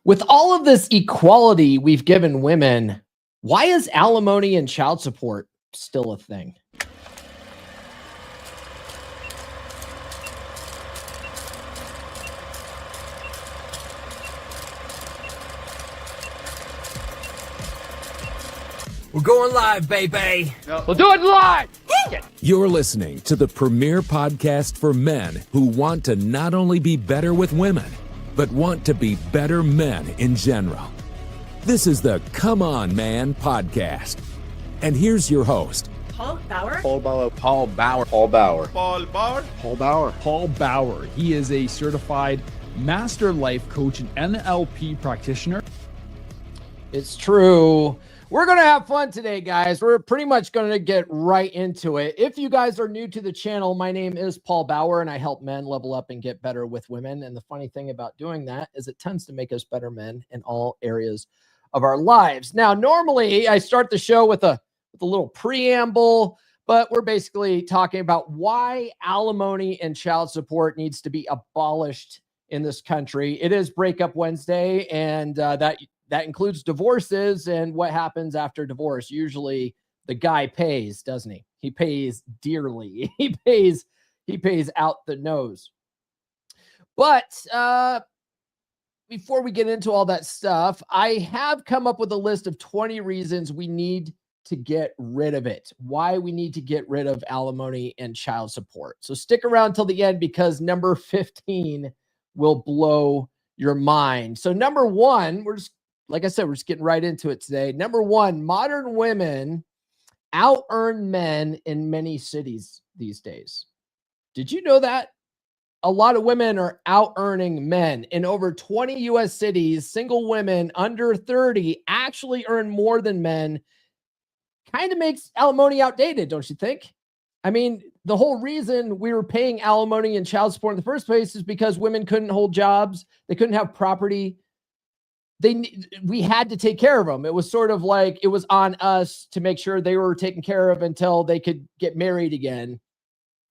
With all of this equality we've given women, why is alimony and child support still a thing? We're going live, baby. We'll do it live. You're listening to the premier podcast for men who want to not only be better with women, but want to be better men in general. This is the Come On Man podcast. And here's your host, Paul Bauer. Paul Bauer. Paul Bauer. Paul Bauer. Paul Bauer. Paul Bauer. Paul Bauer. He is a certified master life coach and NLP practitioner. It's true. We're going to have fun today, guys. We're pretty much going to get right into it. If you guys are new to the channel, my name is Paul Bauer, and I help men level up and get better with women. And the funny thing about doing that is it tends to make us better men in all areas of our lives. Now, normally I start the show with a little preamble, but we're basically talking about why alimony and child support needs to be abolished in this country. It is Breakup Wednesday, and that includes divorces and what happens after divorce. Usually the guy pays, doesn't he? He pays dearly. He pays out the nose. But before we get into all that stuff, I have come up with a list of 20 reasons we need to get rid of it. Why we need to get rid of alimony and child support. So stick around till the end because number 15 will blow your mind. So number one, like I said, we're just getting right into it today. Number one, modern women out-earn men in many cities these days. Did you know that? A lot of women are out-earning men. In over 20 U.S. cities, single women under 30 actually earn more than men. Kind of makes alimony outdated, don't you think? I mean, the whole reason we were paying alimony and child support in the first place is because women couldn't hold jobs. They couldn't have property. We had to take care of them. It was sort of like it was on us to make sure they were taken care of until they could get married again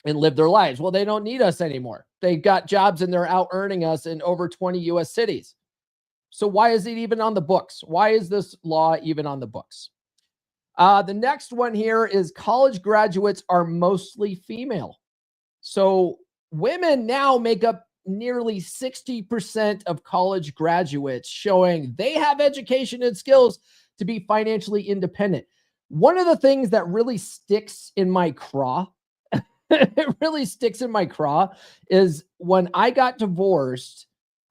and live their lives. Well, they don't need us anymore. They got jobs and they're out earning us in over 20 U.S. cities. So why is it even on the books? Why is this law even on the books? The next one here is college graduates are mostly female. So women now make up nearly 60% of college graduates, showing they have education and skills to be financially independent. One of the things that really sticks in my craw, it really sticks in my craw, is when I got divorced,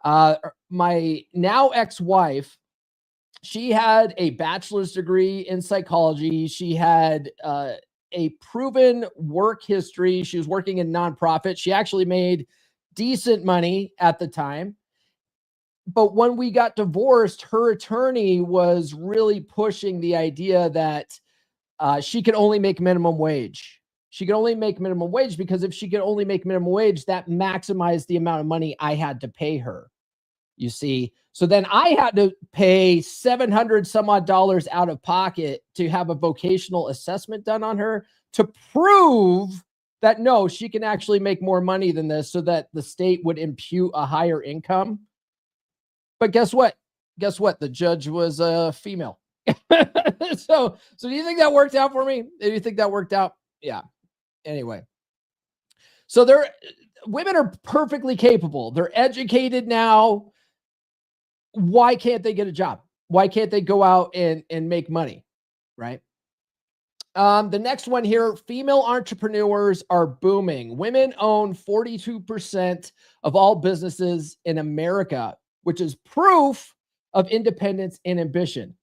my now ex-wife, she had a bachelor's degree in psychology. She had a proven work history. She was working in nonprofit. She actually made decent money at the time. But when we got divorced, her attorney was really pushing the idea that she could only make minimum wage. She could only make minimum wage because if she could only make minimum wage, that maximized the amount of money I had to pay her. You see, so then I had to pay $700 some odd out of pocket to have a vocational assessment done on her to prove that no, she can actually make more money than this so that the state would impute a higher income. But guess what? The judge was a female. So do you think that worked out for me? Do you think that worked out? Yeah. Anyway. So women are perfectly capable. They're educated now. Why can't they get a job? Why can't they go out and make money? Right? The next one here, female entrepreneurs are booming. Women own 42% of all businesses in America, which is proof of independence and ambition.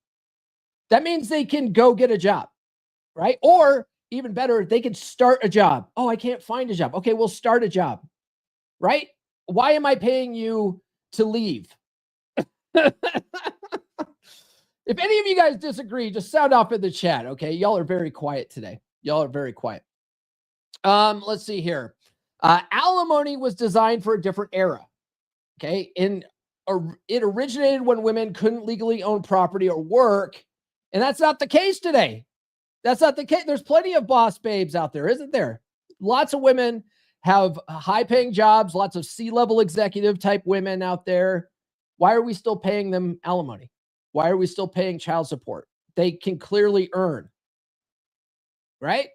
That means they can go get a job, right? Or even better, they can start a job. Oh, I can't find a job. Okay, we'll start a job, right? Why am I paying you to leave? If any of you guys disagree, just sound off in the chat, okay? Y'all are very quiet today. Y'all are very quiet. Let's see here. Alimony was designed for a different era, okay? It originated when women couldn't legally own property or work, and that's not the case today. That's not the case. There's plenty of boss babes out there, isn't there? Lots of women have high-paying jobs, lots of C-level executive type women out there. Why are we still paying them alimony? Why are we still paying child support? They can clearly earn, right?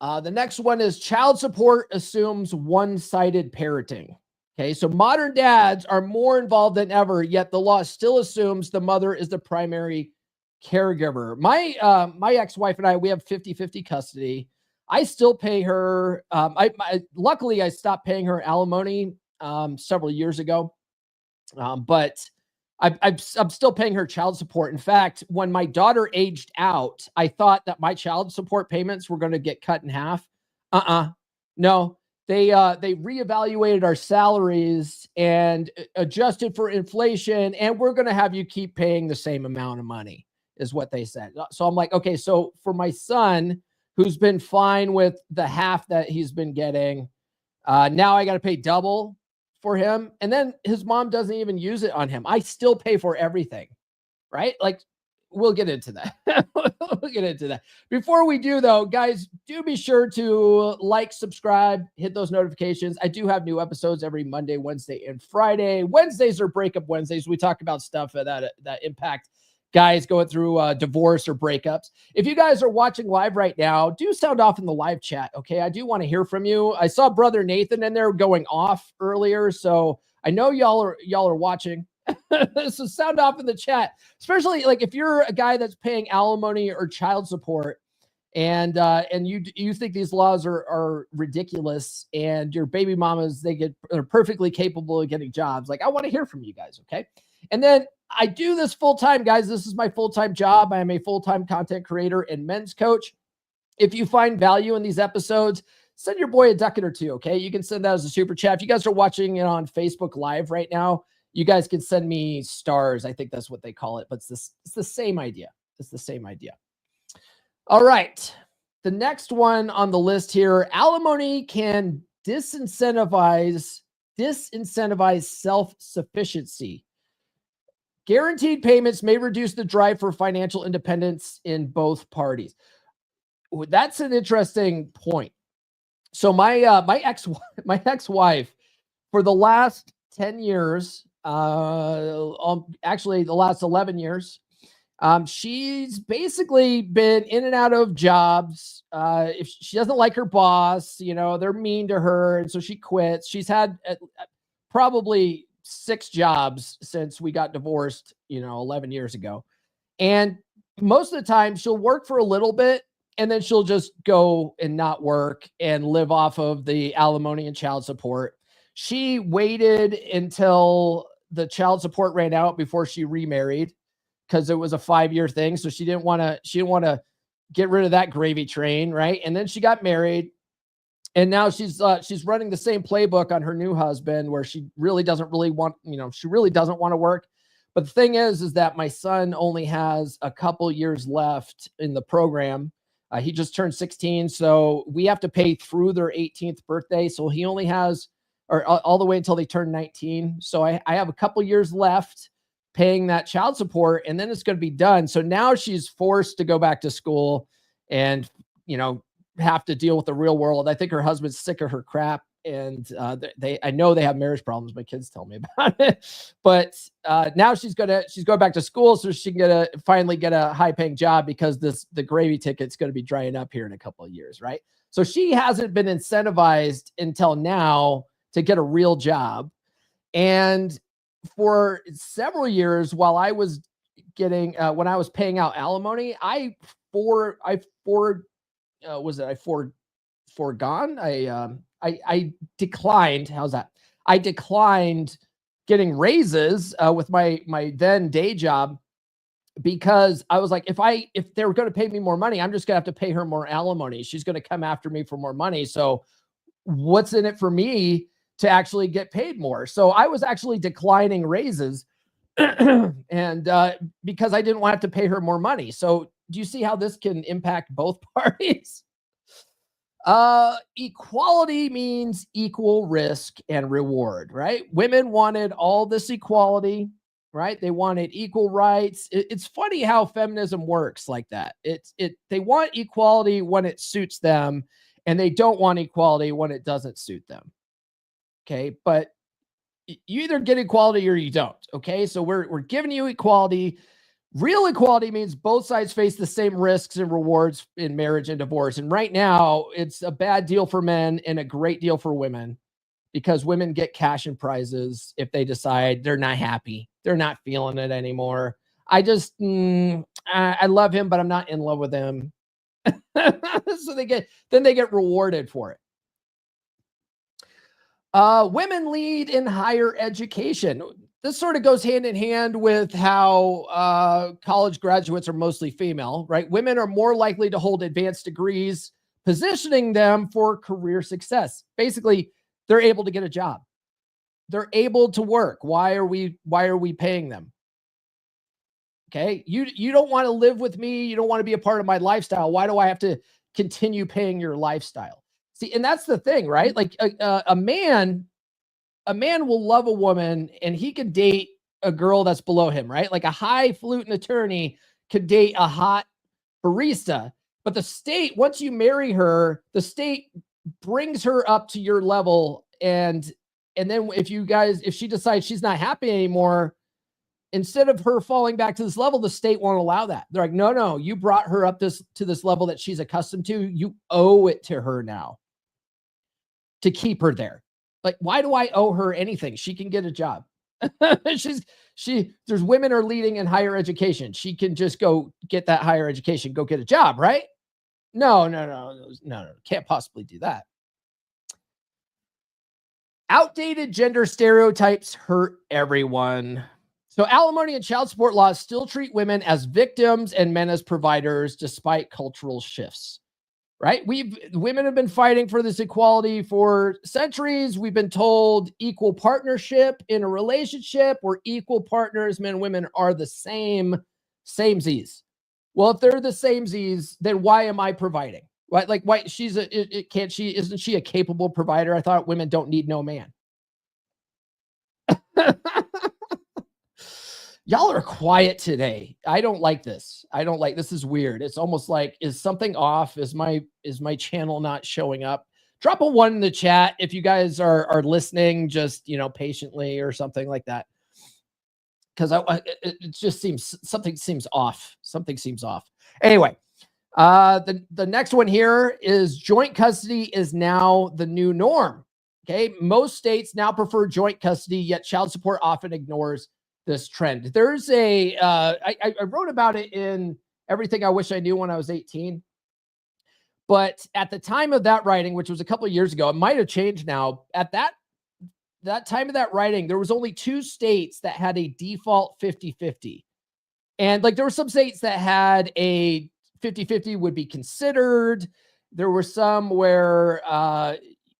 The next one is child support assumes one-sided parenting. Okay, so modern dads are more involved than ever, yet the law still assumes the mother is the primary caregiver. My ex-wife and I, we have 50-50 custody. I still pay her. Luckily, I stopped paying her alimony several years ago, but I'm still paying her child support. In fact, when my daughter aged out, I thought that my child support payments were going to get cut in half. No, they reevaluated our salaries and adjusted for inflation, and we're going to have you keep paying the same amount of money, is what they said. So I'm like, okay, so for my son, who's been fine with the half that he's been getting, now I got to pay double for him. And then his mom doesn't even use it on him. I still pay for everything, right? Like, we'll get into that. We'll get into that. Before we do, though, guys, do be sure to like, subscribe, hit those notifications. I do have new episodes every Monday, Wednesday, and Friday. Wednesdays are breakup Wednesdays. We talk about stuff that impact guys going through divorce or breakups. If you guys are watching live right now, do sound off in the live chat. Okay. I do want to hear from you. I saw brother Nathan in there going off earlier. So I know y'all are watching. So sound off in the chat, especially like if you're a guy that's paying alimony or child support and you think these laws are ridiculous, and your baby mamas, they're perfectly capable of getting jobs. Like, I want to hear from you guys. Okay. And then I do this full-time, guys. This is my full-time job. I am a full-time content creator and men's coach. If you find value in these episodes, send your boy a ducat or two, okay? You can send that as a super chat. If you guys are watching it on Facebook Live right now, you guys can send me stars. I think that's what they call it, but it's the same idea. It's the same idea. All right. The next one on the list here, alimony can disincentivize self-sufficiency. Guaranteed payments may reduce the drive for financial independence in both parties. That's an interesting point. So my ex-wife, for the last 10 years, actually the last 11 years, she's basically been in and out of jobs. If she doesn't like her boss, they're mean to her, and so she quits. She's had probably 6 jobs since we got divorced, 11 years ago. And most of the time she'll work for a little bit, and then she'll just go and not work and live off of the alimony and child support. She waited until the child support ran out before she remarried, because it was a 5-year thing. So she didn't want to get rid of that gravy train. Right. And then she got married. And now she's running the same playbook on her new husband, where she really doesn't want to work. But the thing is that my son only has a couple years left in the program. He just turned 16, so we have to pay through their 18th birthday. So he only has, or all the way until they turn 19. So I have a couple years left paying that child support, and then it's going to be done. So now she's forced to go back to school and, have to deal with the real world. I think her husband's sick of her crap, and I know they have marriage problems. My kids tell me about it, but now she's going back to school so she can finally get a high paying job, because the gravy ticket's going to be drying up here in a couple of years. Right. So she hasn't been incentivized until now to get a real job. And for several years, while I was when I was paying out alimony, I declined. How's that? I declined getting raises with my then day job, because I was like, if they were going to pay me more money, I'm just gonna have to pay her more alimony. She's going to come after me for more money. So what's in it for me to actually get paid more? So I was actually declining raises and because I didn't want to pay her more money. So do you see how this can impact both parties? Equality means equal risk and reward, right? Women wanted all this equality, right? They wanted equal rights. It's funny how feminism works like that. They want equality when it suits them, and they don't want equality when it doesn't suit them. Okay. But you either get equality or you don't. Okay. So we're giving you equality. Real equality means both sides face the same risks and rewards in marriage and divorce. And right now, it's a bad deal for men and a great deal for women, because women get cash and prizes if they decide they're not happy. They're not feeling it anymore. I love him, but I'm not in love with him. So they get rewarded for it. Women lead in higher education. This sort of goes hand in hand with how college graduates are mostly female, right? Women are more likely to hold advanced degrees, positioning them for career success. Basically, they're able to get a job. They're able to work. Why are we paying them? Okay. You don't want to live with me. You don't want to be a part of my lifestyle. Why do I have to continue paying your lifestyle? See, and that's the thing, right? Like a man will love a woman and he could date a girl that's below him, right? Like a highfalutin attorney could date a hot barista, but the state, once you marry her, the state brings her up to your level. And then if she decides she's not happy anymore, instead of her falling back to this level, the state won't allow that. They're like, no, you brought her up to this level that she's accustomed to. You owe it to her now to keep her there. Like, why do I owe her anything? She can get a job. There's women are leading in higher education. She can just go get that higher education, go get a job, right? No. Can't possibly do that. Outdated gender stereotypes hurt everyone. So alimony and child support laws still treat women as victims and men as providers, despite cultural shifts, right? Women have been fighting for this equality for centuries. We've been told equal partnership in a relationship, where equal partners, men and women, are the samesies. Well, if they're the samesies, then why am I providing? Right? Like, why isn't she a capable provider? I thought women don't need no man. Y'all are quiet today. I don't like this. This is weird. It's almost like, is something off? Is my channel not showing up? Drop a 1 in the chat if you guys are listening, just, patiently or something like that. Because it just seems something seems off. Something seems off. Anyway, the next one here is joint custody is now the new norm. Okay, most states now prefer joint custody, yet child support often ignores this trend. There's I wrote about it in Everything I Wish I Knew when I was 18. But at the time of that writing, which was a couple of years ago, it might have changed now. At that time of that writing, there was only 2 states that had a default 50-50. And like, there were some states that had a 50-50 would be considered. There were some where,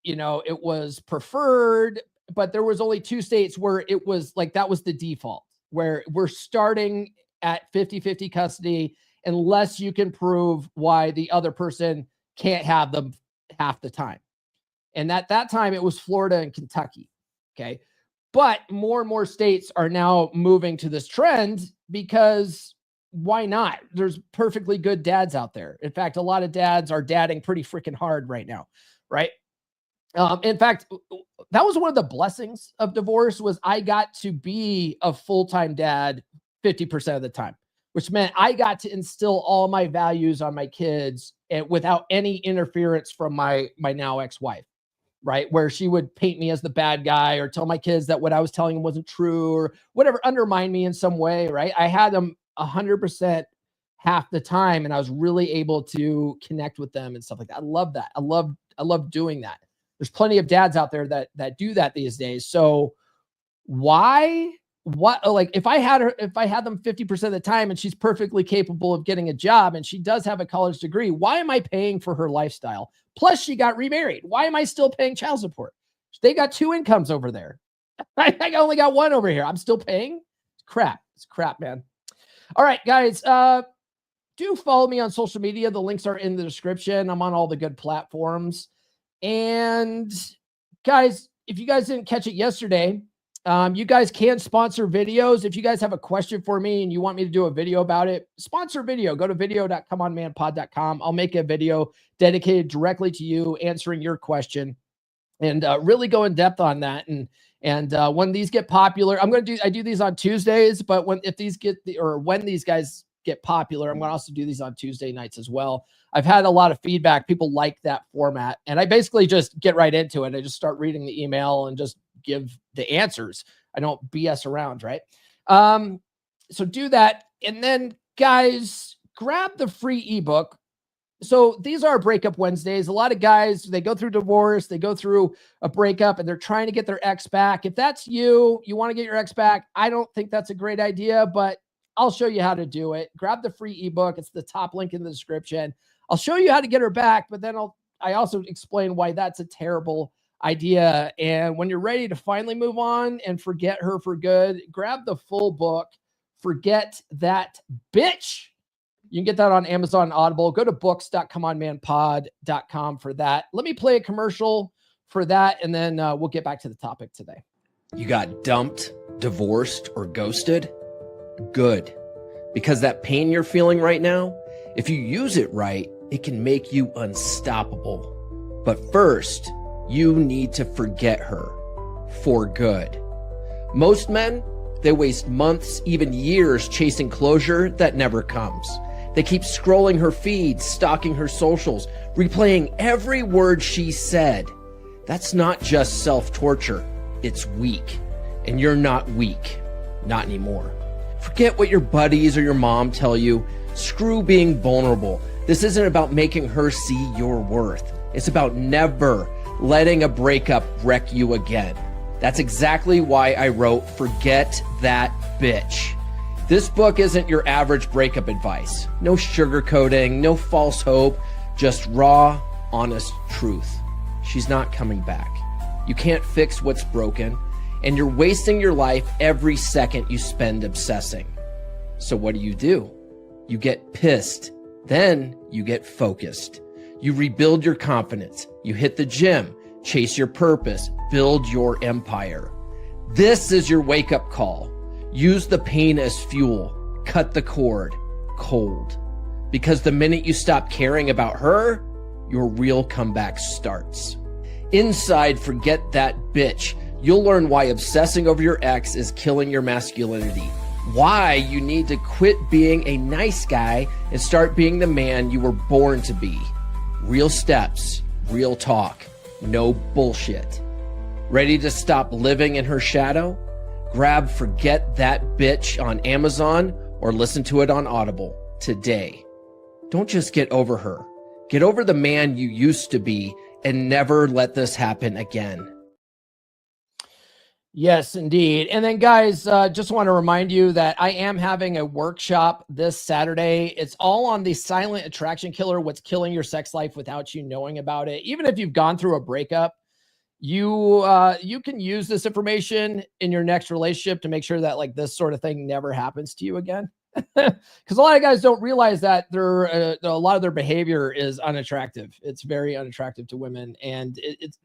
it was preferred, but there was only 2 states where it was like, that was the default, where we're starting at 50-50 custody unless you can prove why the other person can't have them half the time. And at that time, it was Florida and Kentucky. Okay. But more and more states are now moving to this trend, because why not? There's perfectly good dads out there. In fact, a lot of dads are dadding pretty freaking hard right now. Right. In fact, that was one of the blessings of divorce, was I got to be a full-time dad 50% of the time, which meant I got to instill all my values on my kids without any interference from my now ex-wife, right? Where she would paint me as the bad guy or tell my kids that what I was telling them wasn't true or whatever, undermine me in some way, right? I had them 100% half the time, and I was really able to connect with them and stuff like that. I love that. I love doing that. There's plenty of dads out there that do that these days. So if I had them 50% of the time and she's perfectly capable of getting a job and she does have a college degree, why am I paying for her lifestyle? Plus she got remarried. Why am I still paying child support? They got 2 incomes over there. I only got 1 over here. I'm still paying. It's crap, man. All right, guys, do follow me on social media. The links are in the description. I'm on all the good platforms. And guys, if you guys didn't catch it yesterday, you guys can sponsor videos. If you guys have a question for me and you want me to do a video about it, sponsor video. Go to video.comeonmanpod.com. I'll make a video dedicated directly to you, answering your question, and really go in depth on that and And when these get popular, I do these on Tuesdays, but when these guys get popular, I'm going to also do these on Tuesday nights as well. I've had a lot of feedback. People like that format. And I basically just get right into it. I just start reading the email and just give the answers. I don't BS around, right? So do that. And then guys, grab the free ebook. So these are breakup Wednesdays. A lot of guys, they go through divorce, they go through a breakup, and they're trying to get their ex back. If that's you want to get your ex back, I don't think that's a great idea, but I'll show you how to do it. Grab the free ebook. It's the top link in the description. I'll show you how to get her back, but then I also explain why that's a terrible idea. And when you're ready to finally move on and forget her for good, grab the full book, Forget That Bitch. You can get that on Amazon and Audible. Go to books.comeonmanpod.com for that. Let me play a commercial for that, and then we'll get back to the topic today. You got dumped, divorced, or ghosted? Good. Because that pain you're feeling right now, if you use it right, it can make you unstoppable. But first, you need to forget her for good. Most men, they waste months, even years chasing closure that never comes. They keep scrolling her feed, stalking her socials, replaying every word she said. That's not just self-torture. It's weak. And you're not weak. Not anymore. Forget what your buddies or your mom tell you. Screw being vulnerable. This isn't about making her see your worth. It's about never letting a breakup wreck you again. That's exactly why I wrote Forget That Bitch. This book isn't your average breakup advice. No sugarcoating, no false hope, just raw, honest truth. She's not coming back. You can't fix what's broken, and you're wasting your life every second you spend obsessing. So what do? You get pissed. Then you get focused. You rebuild your confidence. You hit the gym, chase your purpose, build your empire. This is your wake-up call. Use the pain as fuel. Cut the cord cold. Because the minute you stop caring about her, your real comeback starts. Inside Forget That Bitch, you'll learn why obsessing over your ex is killing your masculinity. Why you need to quit being a nice guy and start being the man you were born to be. Real steps, real talk, no bullshit. Ready to stop living in her shadow? Grab Forget That Bitch on Amazon or listen to it on Audible today. Don't just get over her. Get over the man you used to be and never let this happen again. Yes, indeed. And then guys, just want to remind you that I am having a workshop this Saturday. It's all on the silent attraction killer, what's killing your sex life without you knowing about it. Even if you've gone through a breakup, you can use this information in your next relationship to make sure that like this sort of thing never happens to you again. Because a lot of guys don't realize that a lot of their behavior is unattractive. It's very unattractive to women. And it's,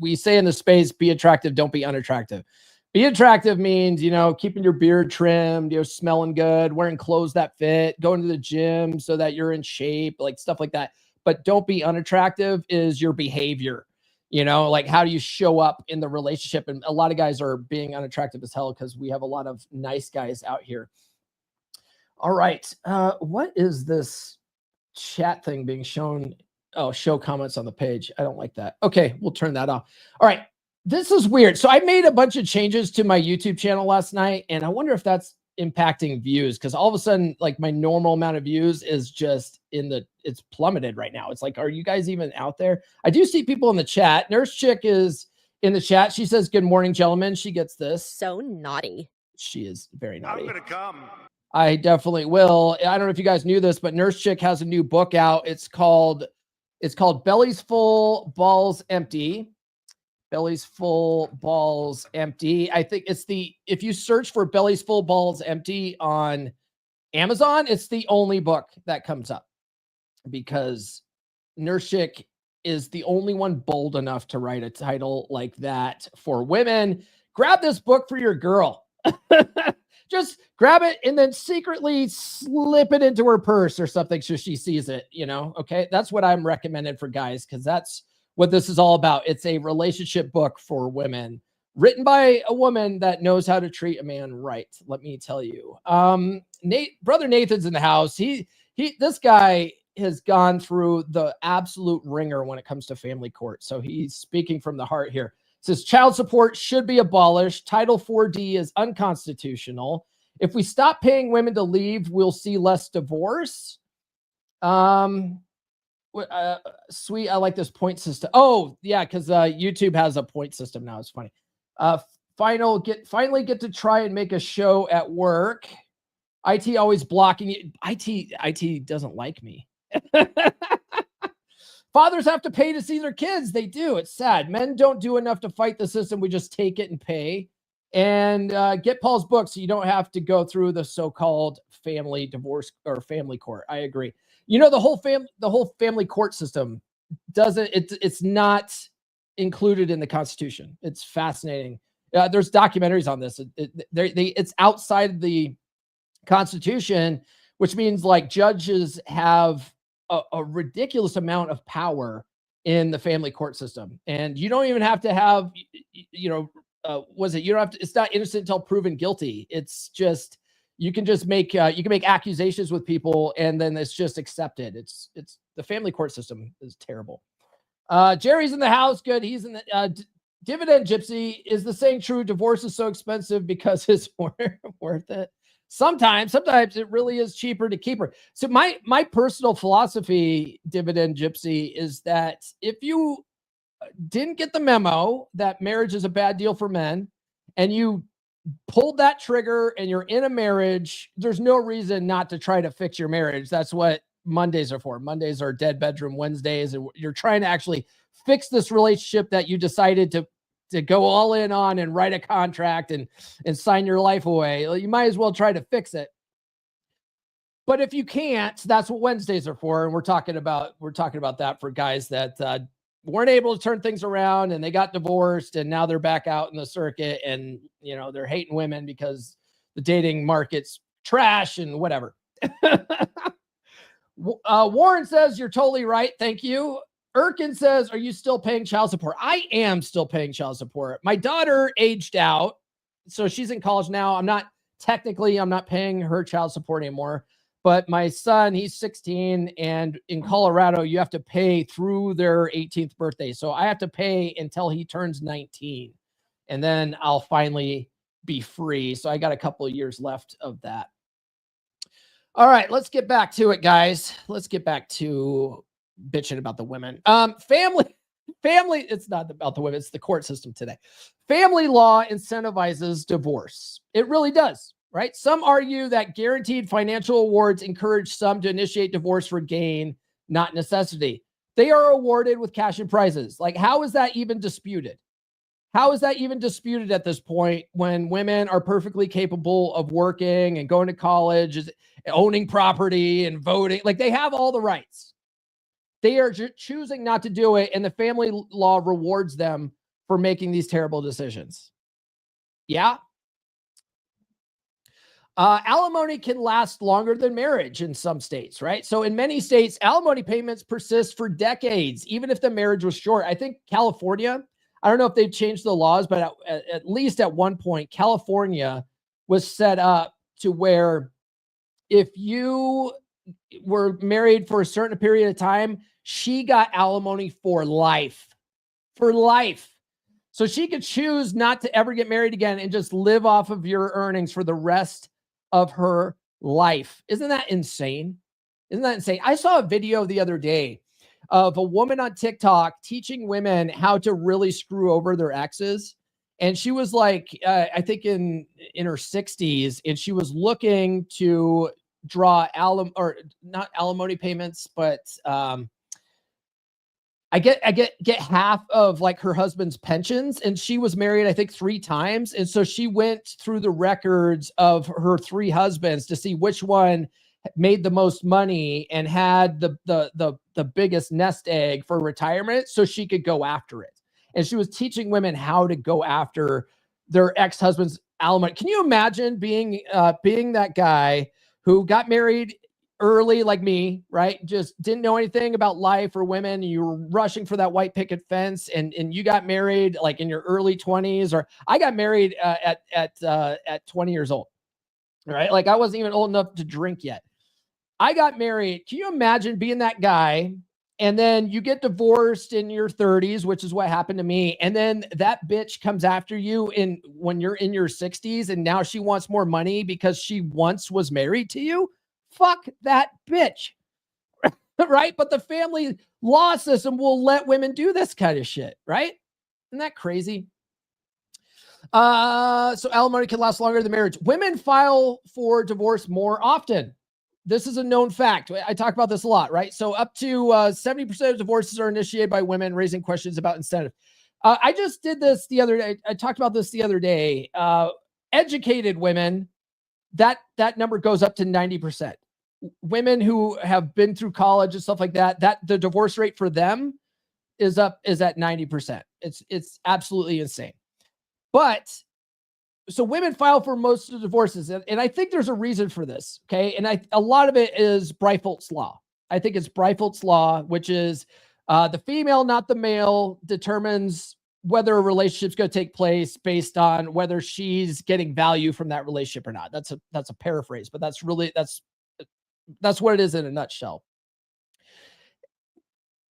we say in the space, be attractive, don't be unattractive. Be attractive means, keeping your beard trimmed, smelling good, wearing clothes that fit, going to the gym so that you're in shape, like stuff like that. But don't be unattractive is your behavior. Like how do you show up in the relationship? And a lot of guys are being unattractive as hell because we have a lot of nice guys out here. All right. What is this chat thing being shown? Oh, show comments on the page. I don't like that. Okay, we'll turn that off. All right. This is weird. So I made a bunch of changes to my YouTube channel last night, and I wonder if that's impacting views because all of a sudden, like my normal amount of views is just it's plummeted right now. It's like, are you guys even out there? I do see people in the chat. Nurse Chick is in the chat. She says, "Good morning, gentlemen." She gets this. So naughty. She is very naughty. I'm gonna come. I definitely will. I don't know if you guys knew this, but Nurse Chick has a new book out. It's called Bellies Full, Balls Empty. Bellies Full, Balls Empty. I think if you search for Bellies Full, Balls Empty on Amazon, it's the only book that comes up because Nurse Chick is the only one bold enough to write a title like that for women. Grab this book for your girl. Just grab it and then secretly slip it into her purse or something so she sees it, okay? That's what I'm recommending for guys because that's what this is all about. It's a relationship book for women Written by a woman that knows how to treat a man right. Let me tell you. Brother Nathan's in the house. This guy has gone through the absolute ringer when it comes to family court. So he's speaking from the heart here. It says child support should be abolished. Title 4D is unconstitutional. If we stop paying women to leave, we'll see less divorce. Sweet. I like this point system. Oh yeah. Cause YouTube has a point system now. It's funny. Finally get to try and make a show at work. IT always blocking you. IT doesn't like me. Fathers have to pay to see their kids. They do. It's sad. Men don't do enough to fight the system. We just take it and pay. And get Paul's book so you don't have to go through the so-called family divorce or family court. I agree. You know, the whole family court system it's not included in the Constitution. It's fascinating. There's documentaries on this. It's outside the Constitution, which means like judges have a ridiculous amount of power in the family court system, and you don't even have to have, you don't have to, it's not innocent until proven guilty. It's just, you can just make, you can make accusations with people and then it's just accepted. It's the family court system is terrible. Jerry's in the house. Good. He's in the, Dividend Gypsy. Is the saying true? Divorce is so expensive because it's worth it. Sometimes it really is cheaper to keep her. So my personal philosophy, Dividend Gypsy, is that if you didn't get the memo that marriage is a bad deal for men and you pulled that trigger and you're in a marriage, there's no reason not to try to fix your marriage. That's what Mondays are for. Mondays are dead bedroom Wednesdays, and you're trying to actually fix this relationship that you decided to go all in on and write a contract and sign your life away. You might as well try to fix it. But if you can't, that's what Wednesdays are for. And we're talking about that for guys that weren't able to turn things around and they got divorced and now they're back out in the circuit and, you know, they're hating women because the dating market's trash and whatever. Warren says, you're totally right. Thank you. Erkin says, are you still paying child support? I am still paying child support. My daughter aged out, so she's in college now. I'm not paying her child support anymore. But my son, he's 16, and in Colorado, you have to pay through their 18th birthday. So I have to pay until he turns 19, and then I'll finally be free. So I got a couple of years left of that. All right, let's get back to it, guys. Let's get back to bitching about the women. Family, it's not about the women, it's the court system today. Family law incentivizes divorce. It really does, right? Some argue that guaranteed financial awards encourage some to initiate divorce for gain, not necessity. They are awarded with cash and prizes. Like, how is that even disputed? How is that even disputed at this point when women are perfectly capable of working and going to college, owning property and voting? Like, they have all the rights. They are choosing not to do it, and the family law rewards them for making these terrible decisions. Yeah. Alimony can last longer than marriage in some states, right? So in many states, alimony payments persist for decades, even if the marriage was short. I think California, I don't know if they've changed the laws, but at least at one point, California was set up to where if you were married for a certain period of time, she got alimony for life. For life. So she could choose not to ever get married again and just live off of your earnings for the rest of her life. Isn't that insane? Isn't that insane? I saw a video the other day of a woman on TikTok teaching women how to really screw over their exes. And she was like, I think in her 60s, and she was looking to draw not alimony payments, but I get half of like her husband's pensions, and she was married, I think 3 times. And so she went through the records of her 3 husbands to see which one made the most money and had the biggest nest egg for retirement so she could go after it. And she was teaching women how to go after their ex-husband's alimony. Can you imagine being that guy who got married early like me, right? Just didn't know anything about life or women. And you were rushing for that white picket fence, and you got married like in your early 20s, or I got married at 20 years old, right? Like I wasn't even old enough to drink yet. I got married. Can you imagine being that guy? And then you get divorced in your 30s, which is what happened to me. And then that bitch comes after you when you're in your 60s, and now she wants more money because she once was married to you. Fuck that bitch. Right? But the family law system will let women do this kind of shit, right? Isn't that crazy? So alimony can last longer than marriage. Women file for divorce more often. This is a known fact. I talk about this a lot, right? So up to 70% of divorces are initiated by women, raising questions about incentive. I just did this the other day. I talked about this the other day. Educated women, that number goes up to 90%. Women who have been through college and stuff like that, the divorce rate for them is at 90%. It's absolutely insane. But so women file for most of the divorces, and I think there's a reason for this, okay? And a lot of it is Breitholt's law. I think it's Breitholt's law, which is the female, not the male, determines whether a relationship's going to take place based on whether she's getting value from that relationship or not. That's a paraphrase, but that's what it is in a nutshell.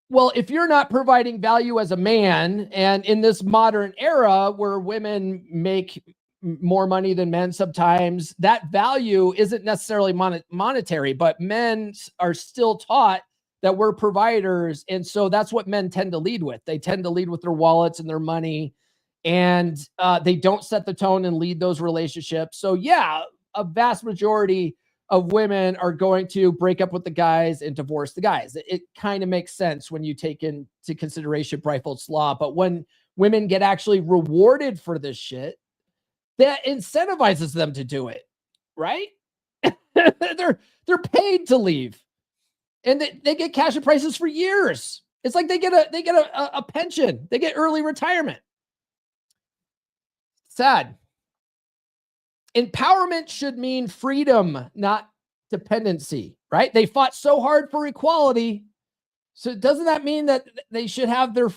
Well, if you're not providing value as a man, and in this modern era where women make more money than men sometimes, that value isn't necessarily monetary, but men are still taught that we're providers. And so that's what men tend to lead with. They tend to lead with their wallets and their money, and they don't set the tone and lead those relationships. So yeah, a vast majority of women are going to break up with the guys and divorce the guys. It kind of makes sense when you take into consideration Breitholt's law. But when women get actually rewarded for this shit, that incentivizes them to do it, right? they're paid to leave, and they get cash and prices for years. It's like they get a pension. They get early retirement. Sad. Empowerment should mean freedom, not dependency, right? They fought so hard for equality. So doesn't that mean that they should have their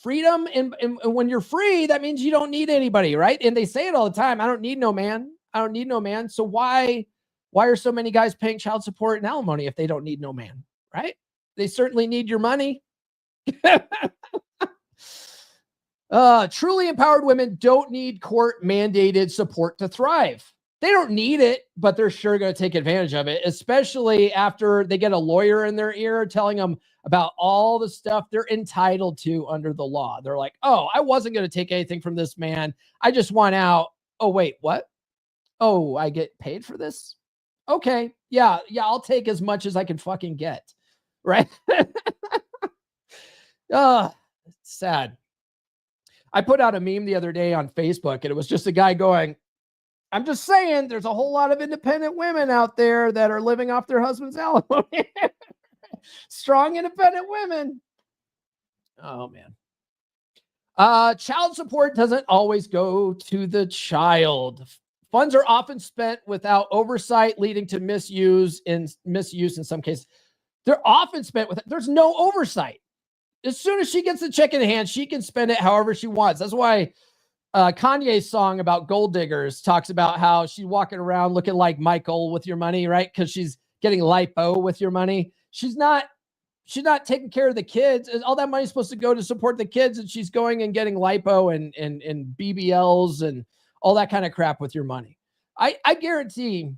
freedom? And when you're free, that means you don't need anybody, right? And they say it all the time. I don't need no man. I don't need no man. So why are so many guys paying child support and alimony if they don't need no man, right? They certainly need your money. Truly empowered women don't need court-mandated support to thrive. They don't need it, but they're sure going to take advantage of it, especially after they get a lawyer in their ear telling them about all the stuff they're entitled to under the law. They're like, oh, I wasn't going to take anything from this man. I just want out. Oh, wait, what? Oh, I get paid for this? Okay. Yeah, I'll take as much as I can fucking get. Right? Sad. I put out a meme the other day on Facebook, and it was just a guy going, I'm just saying there's a whole lot of independent women out there that are living off their husband's alimony. Strong, independent women. Oh, man. Child support doesn't always go to the child. Funds are often spent without oversight, leading to misuse in some cases. They're often spent there's no oversight. As soon as she gets the check in hand, she can spend it however she wants. That's why Kanye's song about gold diggers talks about how she's walking around looking like Michael with your money, right? Because she's getting lipo with your money. She's not taking care of the kids. All that money's supposed to go to support the kids, and she's going and getting lipo and BBLs and all that kind of crap with your money. I guarantee,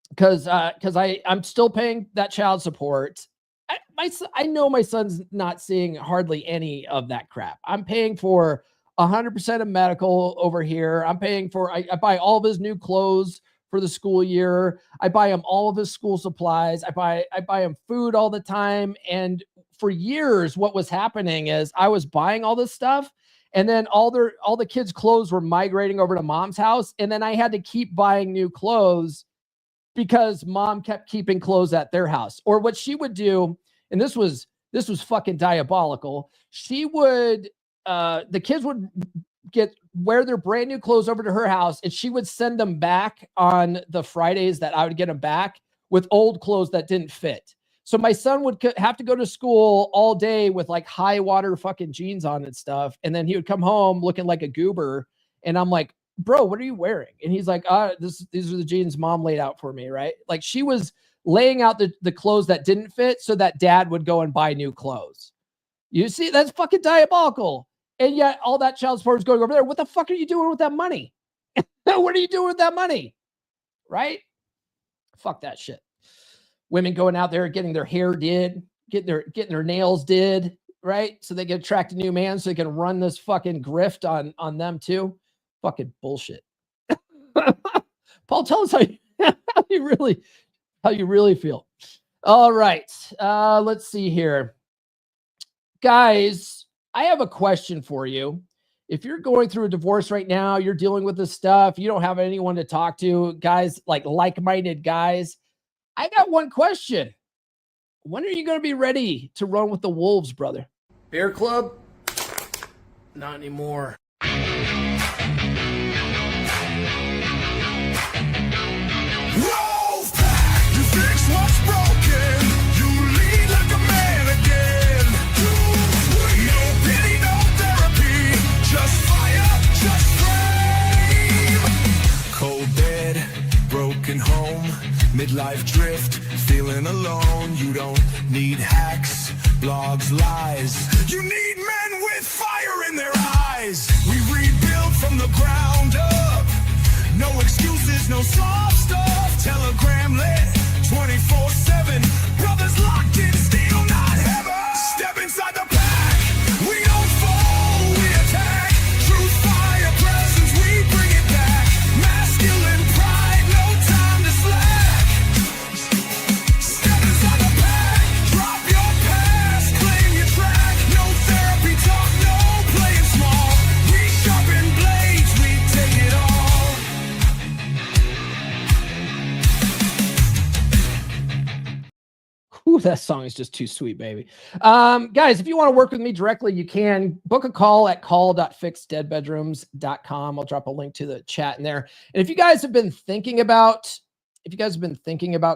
because I'm still paying that child support. I know my son's not seeing hardly any of that crap. I'm paying for 100% of medical over here. I'm paying for, I buy all of his new clothes for the school year. I buy him all of his school supplies. I buy him food all the time. And for years, what was happening is I was buying all this stuff, and then all the kids' clothes were migrating over to mom's house. And then I had to keep buying new clothes because mom kept keeping clothes at their house. Or what she would do, and this was fucking diabolical. She would, the kids would wear their brand new clothes over to her house, and she would send them back on the Fridays that I would get them back with old clothes that didn't fit. So my son would have to go to school all day with like high water fucking jeans on and stuff. And then he would come home looking like a goober. And I'm like, bro, what are you wearing? And he's like, these are the jeans mom laid out for me, right? Like she was laying out the clothes that didn't fit so that dad would go and buy new clothes. You see, that's fucking diabolical. And yet all that child support is going over there. What the fuck are you doing with that money? What are you doing with that money? Right? Fuck that shit. Women going out there getting their hair did, getting their nails did, right? So they can attract a new man so they can run this fucking grift on them too. Fucking bullshit. Paul, tell us how you really feel. All right. Let's see here. Guys, I have a question for you. If you're going through a divorce right now, you're dealing with this stuff, you don't have anyone to talk to, guys, like-minded guys, I got one question. When are you going to be ready to run with the wolves, brother? Bear Club? Not anymore. Midlife drift, feeling alone. You don't need hacks, blogs, lies. You need men with fire in their eyes. We rebuild from the ground up. No excuses, no soft stuff. Telegram lit 24/7. Brothers locked in steel, not heaven. Step inside the pack. We don't fall, we attack. Truth, fire, presence, we bring it back. Masculine pride, no time to slack. Ooh, that song is just too sweet, baby. Guys, if you want to work with me directly, you can book a call at call.fixdeadbedrooms.com. I'll drop a link to the chat in there. And if you guys have been thinking about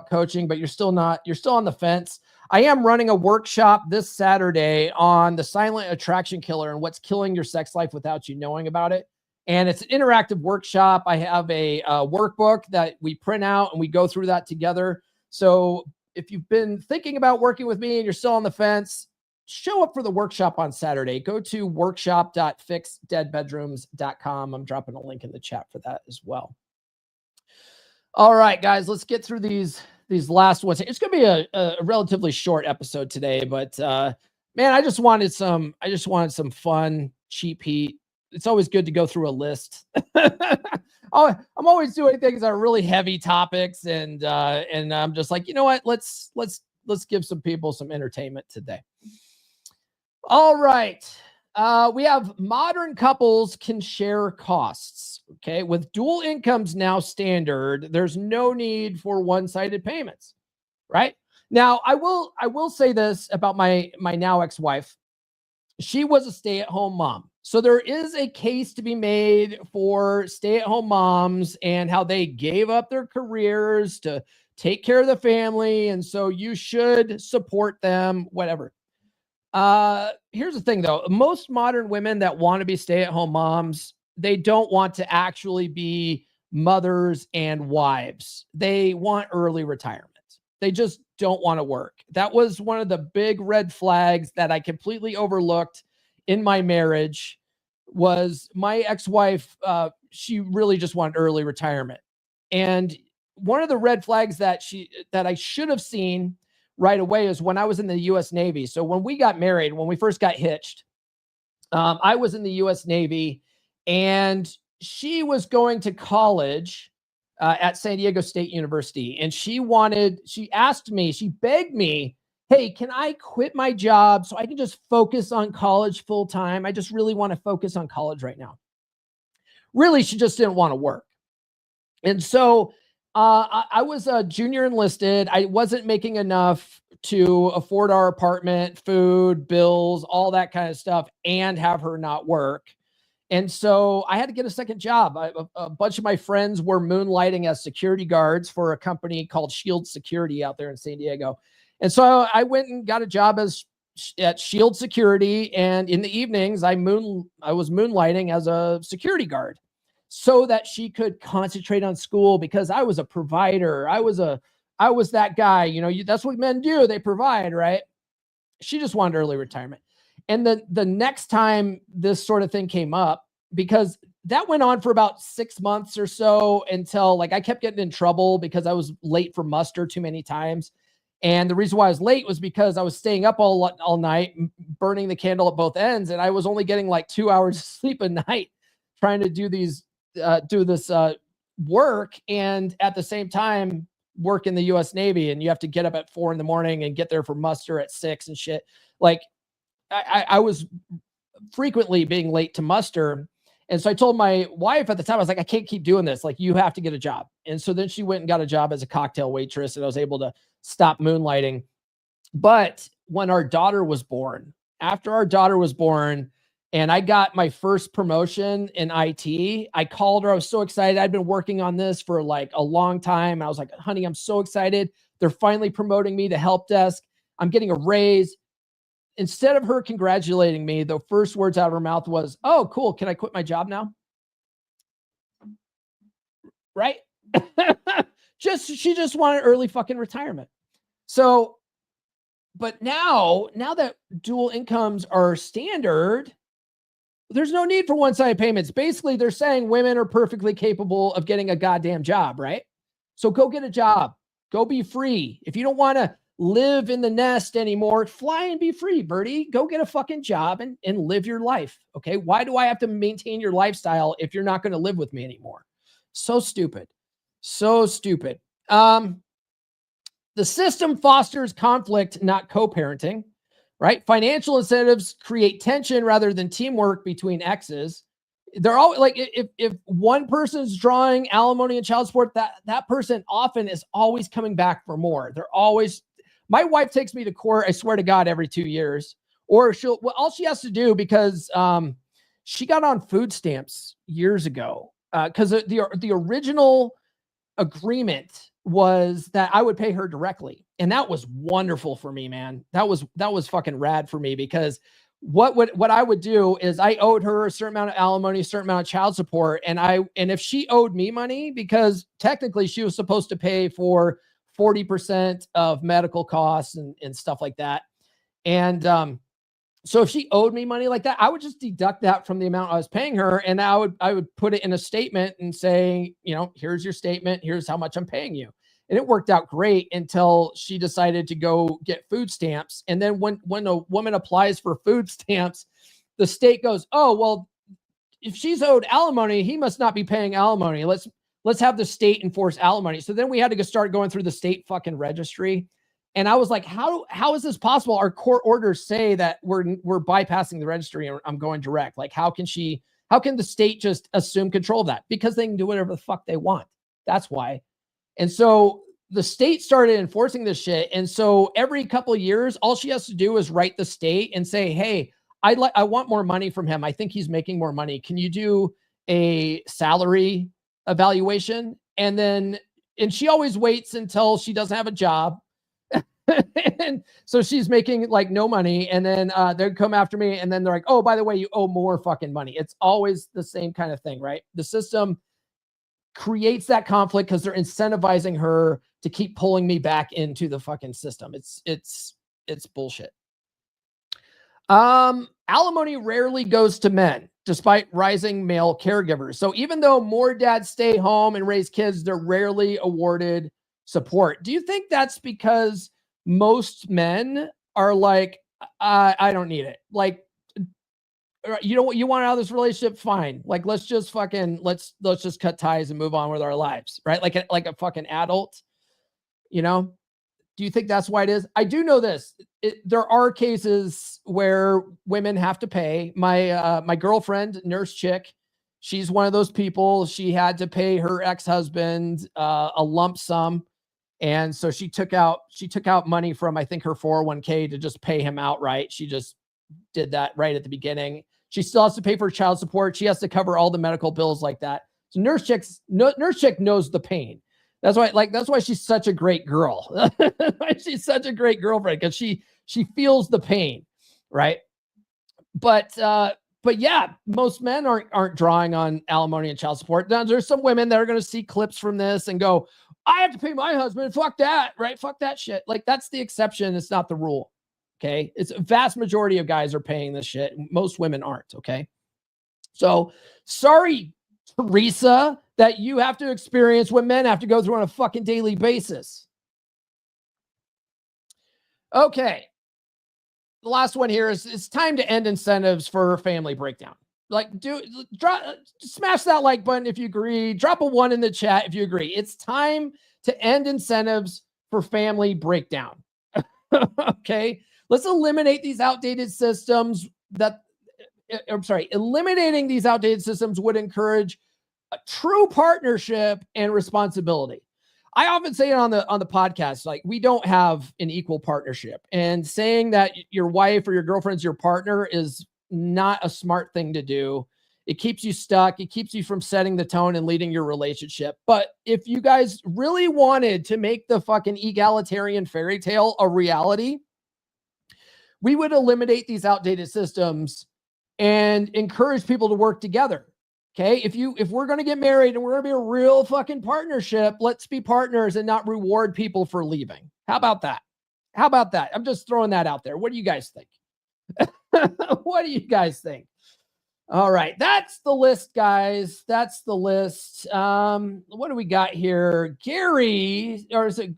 coaching, but you're still on the fence, I am running a workshop this Saturday on the silent attraction killer and what's killing your sex life without you knowing about it. And it's an interactive workshop. I have a workbook that we print out and we go through that together. So if you've been thinking about working with me and you're still on the fence, show up for the workshop on Saturday. Go to workshop.fixdeadbedrooms.com. I'm dropping a link in the chat for that as well. All right, guys, let's get through these last ones. It's going to be a relatively short episode today, but man, I just wanted some fun, cheap heat. It's always good to go through a list. I'm always doing things that are really heavy topics, and I'm just like, you know what? Let's give some people some entertainment today. All right. We have modern couples can share costs. Okay. With dual incomes now standard, there's no need for one-sided payments, right? Now, I will say this about my now ex-wife. She was a stay-at-home mom. So there is a case to be made for stay-at-home moms and how they gave up their careers to take care of the family. And so you should support them, whatever. Here's the thing though. Most modern women that want to be stay-at-home moms, they don't want to actually be mothers and wives. They want early retirement. They just don't want to work. That was one of the big red flags that I completely overlooked in my marriage. Was my ex-wife, she really just wanted early retirement. And one of the red flags that I should have seen right away is when I was in the U.S. Navy. So when we got married, when we first got hitched, I was in the U.S. Navy, and she was going to college at San Diego State University. And she begged me, hey, can I quit my job so I can just focus on college full time? I just really want to focus on college right now. Really, she just didn't want to work. And so I was a junior enlisted. I wasn't making enough to afford our apartment, food, bills, all that kind of stuff, and have her not work. And so I had to get a second job. A bunch of my friends were moonlighting as security guards for a company called Shield Security out there in San Diego. And so I went and got a job at Shield Security. And in the evenings, I was moonlighting as a security guard so that she could concentrate on school, because I was a provider. I was that guy, that's what men do. They provide, right? She just wanted early retirement. And then the next time this sort of thing came up, because that went on for about 6 months or so, until I kept getting in trouble because I was late for muster too many times. And the reason why I was late was because I was staying up all night, burning the candle at both ends. And I was only getting 2 hours of sleep a night trying to do this work. And at the same time, work in the US Navy, and you have to get up at 4 a.m. and get there for muster at 6 and shit. I was frequently being late to muster. And so I told my wife at the time, I was like, I can't keep doing this. You have to get a job. And so then she went and got a job as a cocktail waitress, and I was able to stop moonlighting. But when our daughter was born, after our daughter was born, and I got my first promotion in IT, I called her. I was so excited. I'd been working on this for a long time. And I was like, honey, I'm so excited. They're finally promoting me to help desk. I'm getting a raise. Instead of her congratulating me, the first words out of her mouth was, oh, cool. Can I quit my job now? Right? She just wanted early fucking retirement. So, but now that dual incomes are standard, there's no need for one-sided payments. Basically, they're saying women are perfectly capable of getting a goddamn job, right? So go get a job. Go be free. If you don't want to live in the nest anymore, fly and be free, birdie. Go get a fucking job and live your life. Okay. Why do I have to maintain your lifestyle if you're not going to live with me anymore? So stupid. So stupid. The system fosters conflict, not co-parenting, right? Financial incentives create tension rather than teamwork between exes. They're all if one person's drawing alimony and child support, that person often is always coming back for more. My wife takes me to court, I swear to God, every 2 years. Or all she has to do, because she got on food stamps years ago, because the original agreement was that I would pay her directly. And that was wonderful for me, man. That was fucking rad for me, because what I would do is I owed her a certain amount of alimony, a certain amount of child support. And if she owed me money, because technically she was supposed to pay for 40% of medical costs and stuff like that. And so if she owed me money like that, I would just deduct that from the amount I was paying her. And I would put it in a statement and say, here's your statement. Here's how much I'm paying you. And it worked out great until she decided to go get food stamps. And then when a woman applies for food stamps, the state goes, oh, well, if she's owed alimony, he must not be paying alimony. Let's have the state enforce alimony. So then we had to start going through the state fucking registry. And I was like, how is this possible? Our court orders say that we're bypassing the registry and I'm going direct. How can the state just assume control of that? Because they can do whatever the fuck they want. That's why. And so the state started enforcing this shit. And so every couple of years, all she has to do is write the state and say, hey, I want more money from him. I think he's making more money. Can you do a salary evaluation? And she always waits until she doesn't have a job. And so she's making no money. And then they'd come after me. And then they're like, oh, by the way, you owe more fucking money. It's always the same kind of thing, right? The system creates that conflict because they're incentivizing her to keep pulling me back into the fucking system. It's bullshit. Alimony rarely goes to men, despite rising male caregivers. So even though more dads stay home and raise kids, they're rarely awarded support. Do you think that's because most men are like, I don't need it? You know what, you want out of this relationship? Fine. Let's just cut ties and move on with our lives, right? Like a fucking adult, Do you think that's why it is? I do know this. There are cases where women have to pay. My girlfriend, nurse chick, she's one of those people. She had to pay her ex-husband a lump sum. And so she took out money from, I think, her 401k to just pay him outright. She just did that right at the beginning. She still has to pay for child support. She has to cover all the medical bills like that. So nurse chick knows the pain. That's why she's such a great girl. She's such a great girlfriend because she feels the pain, right? But yeah, most men aren't drawing on alimony and child support. Now, there's some women that are going to see clips from this and go, I have to pay my husband. Fuck that, right? Fuck that shit. Like, that's the exception. It's not the rule. Okay. It's a vast majority of guys are paying this shit. Most women aren't. Okay. So sorry, Teresa, that you have to experience what men have to go through on a fucking daily basis. Okay. The last one here is it's time to end incentives for family breakdown. Like, smash that like button if you agree. Drop a 1 in the chat if you agree. It's time to end incentives for family breakdown. Okay. Let's eliminate these outdated systems eliminating these outdated systems would encourage a true partnership and responsibility. I often say it on the podcast, like, we don't have an equal partnership, and saying that your wife or your girlfriend's your partner is not a smart thing to do. It keeps you stuck. It keeps you from setting the tone and leading your relationship. But if you guys really wanted to make the fucking egalitarian fairy tale a reality, we would eliminate these outdated systems and encourage people to work together. Okay. If we're going to get married and we're going to be a real fucking partnership, let's be partners and not reward people for leaving. How about that? How about that? I'm just throwing that out there. What do you guys think? What do you guys think? All right. That's the list, guys. That's the list. What do we got here? Gary, or is it?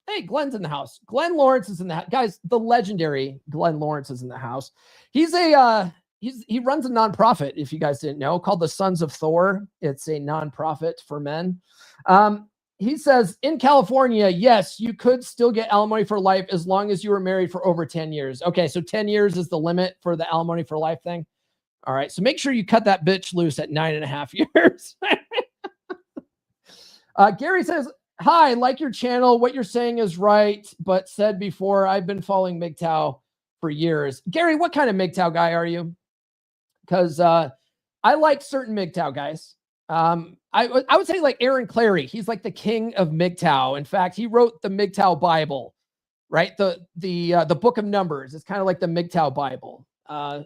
Hey, Glenn's in the house. Glenn Lawrence is in the house. Guys, the legendary Glenn Lawrence is in the house. He runs a nonprofit, if you guys didn't know, called the Sons of Thor. It's a nonprofit for men. He says, in California, yes, you could still get alimony for life as long as you were married for over 10 years. Okay, so 10 years is the limit for the alimony for life thing. All right, so make sure you cut that bitch loose at 9.5 years. Gary says, hi, like your channel. What you're saying is right, but said before, I've been following MGTOW for years. Gary, what kind of MGTOW guy are you? Because I like certain MGTOW guys. I would say like Aaron Clary. He's like the king of MGTOW. In fact, he wrote the MGTOW Bible, right? The book of Numbers. It's kind of like the MGTOW Bible. I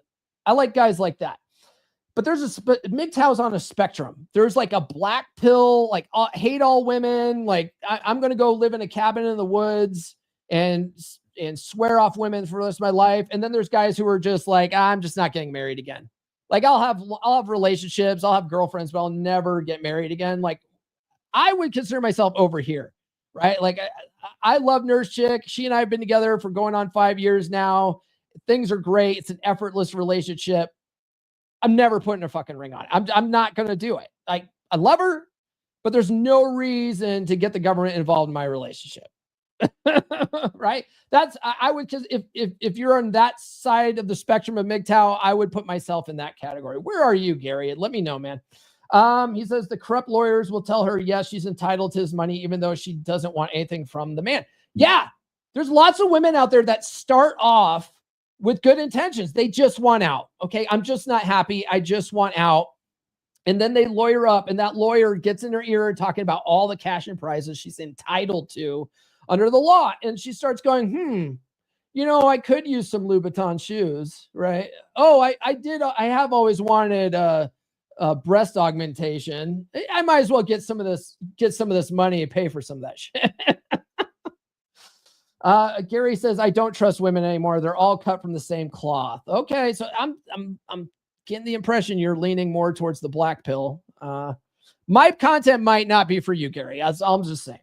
like guys like that. But MGTOW's on a spectrum. There's like a black pill, like hate all women. Like I'm going to go live in a cabin in the woods and swear off women for the rest of my life. And then there's guys who are just like, I'm just not getting married again. Like I'll have relationships, I'll have girlfriends, but I'll never get married again. Like I would consider myself over here, right? Like I love Nurse Chick. She and I have been together for going on 5 years now. Things are great. It's an effortless relationship. I'm never putting a fucking ring on it. I'm not going to do it. Like I love her, but there's no reason to get the government involved in my relationship. Right? I would, because if you're on that side of the spectrum of MGTOW, I would put myself in that category. Where are you, Gary? Let me know, man. He says the corrupt lawyers will tell her, yes, she's entitled to his money, even though she doesn't want anything from the man. Yeah, there's lots of women out there that start off with good intentions. They just want out. Okay, I'm just not happy. I just want out. And then they lawyer up, and that lawyer gets in her ear talking about all the cash and prizes she's entitled to under the law. And she starts going, I could use some Louboutin shoes, right? Oh, I have always wanted a breast augmentation. I might as well get some of this money and pay for some of that shit. Gary says, I don't trust women anymore. They're all cut from the same cloth. Okay. So I'm getting the impression you're leaning more towards the black pill. My content might not be for you, Gary. I'm just saying.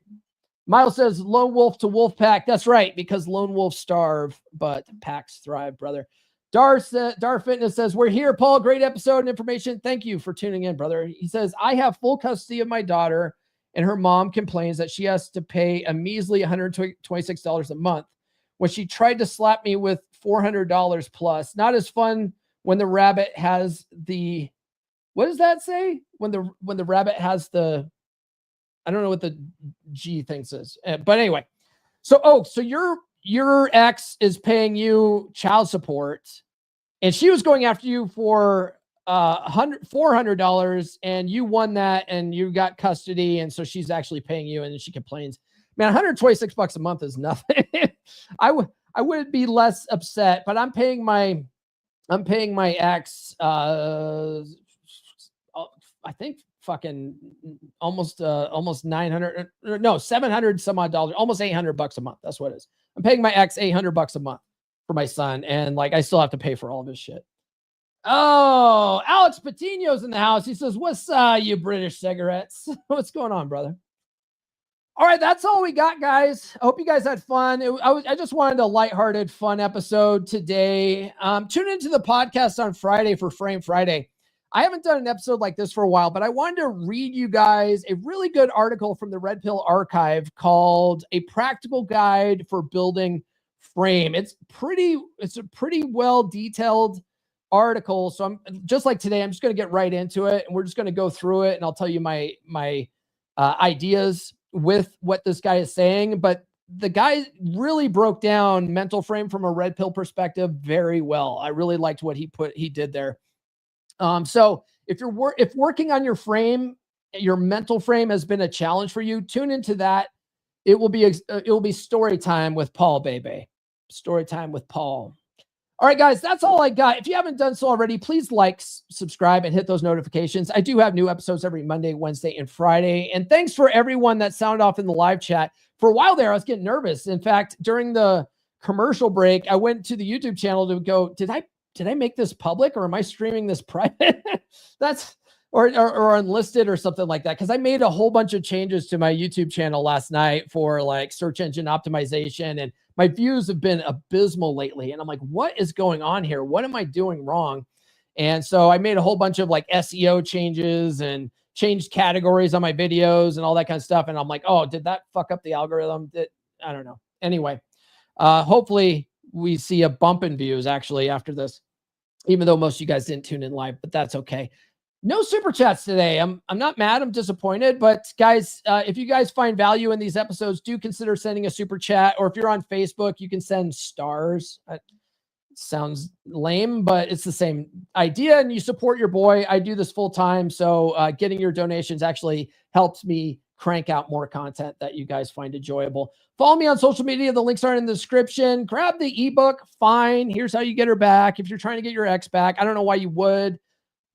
Miles says, lone wolf to wolf pack. That's right, because lone wolves starve, but packs thrive, brother. Dar Fitness says, we're here, Paul. Great episode and information. Thank you for tuning in, brother. He says, I have full custody of my daughter, and her mom complains that she has to pay a measly $126 a month when she tried to slap me with $400 plus. Not as fun when the rabbit has the, what does that say? When the rabbit has the, I don't know what the G thing says, but anyway. So your ex is paying you child support, And she was going after you for $400, and you won that, and you got custody, and so she's actually paying you, and then she complains. Man, $126 a month is nothing. I would be less upset, but I'm paying my ex I think fucking almost 900, no, 700 some odd dollars, almost $800 a month. That's what it is. I'm paying my ex $800 a month for my son, and like I still have to pay for all of his shit. Oh, Alex Patino's in the house. He says, "What's you British cigarettes?" What's going on, brother? All right, that's all we got, guys. I hope you guys had fun. I just wanted a lighthearted, fun episode today. Tune into the podcast on Friday for Frame Friday. I haven't done an episode like this for a while, but I wanted to read you guys a really good article from the Red Pill Archive called "A Practical Guide for Building Frame." It's a pretty well detailed article. So I'm just like today, I'm just going to get right into it, and we're just going to go through it, and I'll tell you my ideas with what this guy is saying. But the guy really broke down mental frame from a red pill perspective very well. I really liked what he did there. So if working on your frame, your mental frame has been a challenge for you, tune into that. It will be story time with Paul, baby. Story time with Paul. All right, guys, that's all I got. If you haven't done so already, please like, subscribe, and hit those notifications. I do have new episodes every Monday, Wednesday, and Friday. And thanks for everyone that sounded off in the live chat. For a while there, I was getting nervous. In fact, during the commercial break, I went to the YouTube channel to go, did I make this public, or am I streaming this private? or unlisted or something like that. Cause I made a whole bunch of changes to my YouTube channel last night for like search engine optimization, and my views have been abysmal lately. And I'm like, what is going on here? What am I doing wrong? And so I made a whole bunch of like SEO changes and changed categories on my videos and all that kind of stuff. And I'm like, oh, did that fuck up the algorithm? I don't know. Anyway, hopefully we see a bump in views actually after this, even though most of you guys didn't tune in live, but that's okay. No super chats today. I'm not mad. I'm disappointed. But guys, if you guys find value in these episodes, do consider sending a super chat. Or if you're on Facebook, you can send stars. Sounds lame, but it's the same idea. And you support your boy. I do this full time. So getting your donations actually helps me crank out more content that you guys find enjoyable. Follow me on social media. The links are in the description. Grab the ebook. Fine. Here's how you get her back. If you're trying to get your ex back, I don't know why you would.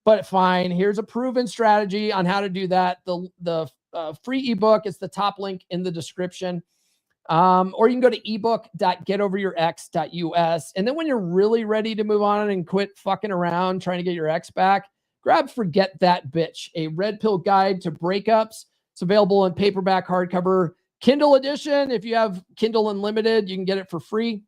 But fine, here's a proven strategy on how to do that. The free ebook is the top link in the description. Or you can go to ebook.getoveryourx.us. And then when you're really ready to move on and quit fucking around trying to get your ex back, grab Forget That Bitch, a red pill guide to breakups. It's available in paperback, hardcover, Kindle edition. If you have Kindle Unlimited, you can get it for free.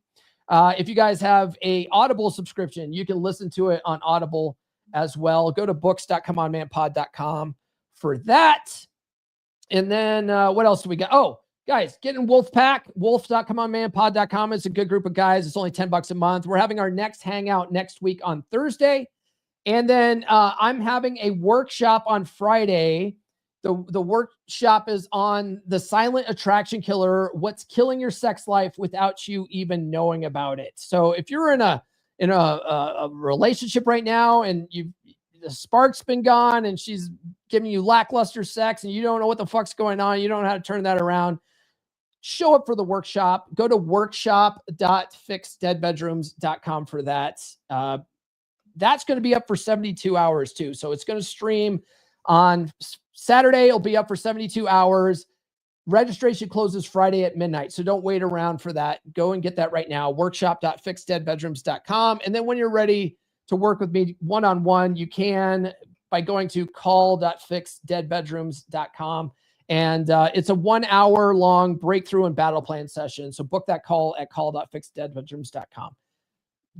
If you guys have a Audible subscription, you can listen to it on Audible as well. Go to books.comeonmanpod.com for that. And then what else do we got? Oh, guys, get in Wolfpack. Wolf.comeonmanpod.com. It's a good group of guys. It's only $10 a month. We're having our next hangout next week on Thursday. And then I'm having a workshop on Friday. The workshop is on the silent attraction killer, what's killing your sex life without you even knowing about it. So if you're in a relationship right now and the spark's been gone and she's giving you lackluster sex and you don't know what the fuck's going on, you don't know how to turn that around, show up for the workshop. Go to workshop.fixdeadbedrooms.com for that. That's going to be up for 72 hours too. So it's going to stream on Saturday. It'll be up for 72 hours. Registration closes Friday at midnight, so don't wait around for that. Go and get that right now, workshop.fixdeadbedrooms.com. And then when you're ready to work with me one-on-one, you can by going to call.fixdeadbedrooms.com. And it's a 1 hour long breakthrough and battle plan session. So book that call at call.fixdeadbedrooms.com.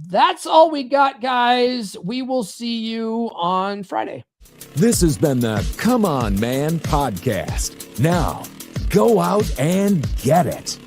That's all we got, guys. We will see you on Friday. This has been the Come On Man podcast. Now, go out and get it.